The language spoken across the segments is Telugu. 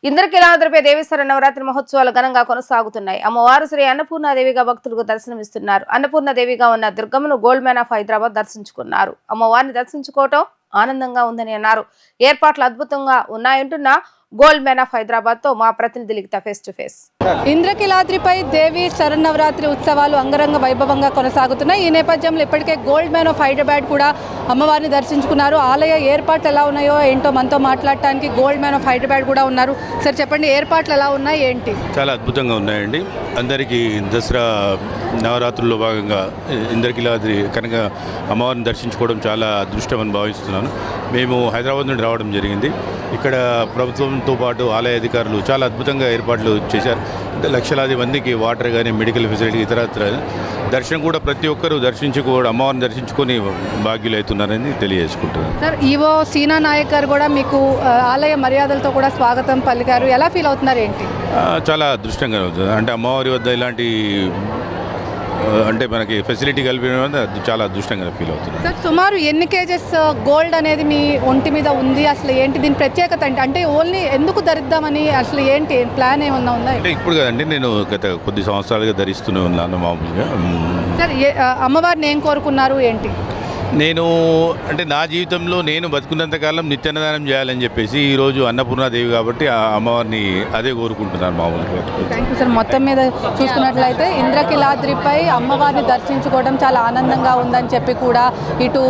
ఇంద్రకీలాద్రిపై దేవీశ్వర నవరాత్రి మహోత్సవాలు ఘనంగా కొనసాగుతున్నాయి. అమ్మవారు శ్రీ అన్నపూర్ణాదేవిగా భక్తులకు దర్శనమిస్తున్నారు. అన్నపూర్ణాదేవిగా ఉన్న దుర్గమ్మను గోల్డ్ మ్యాన్ ఆఫ్ హైదరాబాద్ దర్శించుకున్నారు. అమ్మవారిని దర్శించుకోవటం ఆనందంగా ఉందని అన్నారు. ఏర్పాట్లు అద్భుతంగా ఉన్నాయంటున్న గోల్డ్ మ్యాన్ ఆఫ్ హైదరాబాద్ తో మా ప్రతినిధి లిఖిత ఫేస్ టు ఫేస్. ఇంద్రకీలాద్రిపై దేవి శరన్నవరాత్రి ఉత్సవాలు అంగరంగ వైభవంగా కొనసాగుతున్నాయి. ఈ నేపథ్యంలో ఇప్పటికే గోల్డ్ మ్యాన్ ఆఫ్ హైదరాబాద్ కూడా అమ్మవారిని దర్శించుకున్నారు. ఆలయ ఏర్పాట్లు ఎలా ఉన్నాయో ఏంటో మనతో మాట్లాడటానికి గోల్డ్ మ్యాన్ ఆఫ్ హైదరాబాద్ కూడా ఉన్నారు. సార్ చెప్పండి, ఏర్పాట్లు ఎలా ఉన్నాయి ఏంటి? చాలా అద్భుతంగా ఉన్నాయండి. అందరికీ దసరా నవరాత్రుల్లో భాగంగా ఇంద్రకీలాద్రి కనుక అమ్మవారిని దర్శించుకోవడం చాలా అదృష్టమని భావిస్తున్నాను. మేము హైదరాబాద్ నుండి రావడం జరిగింది. ఇక్కడ ప్రభుత్వంతో పాటు ఆలయ అధికారులు చాలా అద్భుతంగా ఏర్పాట్లు చేశారు. లక్షలాది మందికి వాటర్ కానీ మెడికల్ ఫెసిలిటీ ఇతరత్ర దర్శనం కూడా ప్రతి ఒక్కరూ దర్శించుకోవడం అమ్మవారిని దర్శించుకొని భాగ్యులు అవుతున్నారని తెలియజేసుకుంటున్నాను. సార్, ఈవో సీనా నాయక్ గారు కూడా మీకు ఆలయ మర్యాదలతో కూడా స్వాగతం పలికారు. ఎలా ఫీల్ అవుతున్నారు ఏంటి? చాలా అదృష్టంగా అవుతుంది. అంటే అమ్మవారి వద్ద ఇలాంటి అంటే మనకి ఫెసిలిటీ కల్పించడం చాలా అదృష్టంగా ఫీల్ అవుతుంది. సార్, సుమారు ఎన్ని కేజెస్ గోల్డ్ అనేది మీ ఒంటి మీద ఉంది? అసలు ఏంటి దీని ప్రత్యేకత? అంటే ఓన్లీ ఎందుకు ధరిద్దామని అసలు ఏంటి ప్లాన్ ఏమన్నా ఉందా? అంటే ఇప్పుడు కదండి, నేను గత కొద్ది సంవత్సరాలుగా ధరిస్తూనే ఉన్నాను మామూలుగా. సార్, అమ్మవారిని ఏం కోరుకున్నారు ఏంటి? నేను అంటే నా జీవితంలో నేను బతుకున్నంతకాలం నిత్యాన్నదానం చేయాలని చెప్పేసి ఈరోజు అన్నపూర్ణాదేవి కాబట్టి ఆ అమ్మవారిని అదే కోరుకుంటున్నాను మామూలుగా. Thank you sir. మొత్తం మీద చూసుకున్నట్లయితే ఇంద్రకీలాద్రిపై అమ్మవారిని దర్శించుకోవడం చాలా ఆనందంగా ఉందని చెప్పి కూడా ఇటు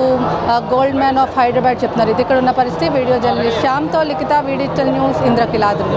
గోల్డ్ మ్యాన్ ఆఫ్ హైదరాబాద్ చెప్తున్నారు. ఇది ఇక్కడ ఉన్న పరిస్థితి. వీడియో జర్నలిస్ట్ శ్యామ్తో లిఖిత, డిజిటల్ న్యూస్, ఇంద్రకీలాద్రి.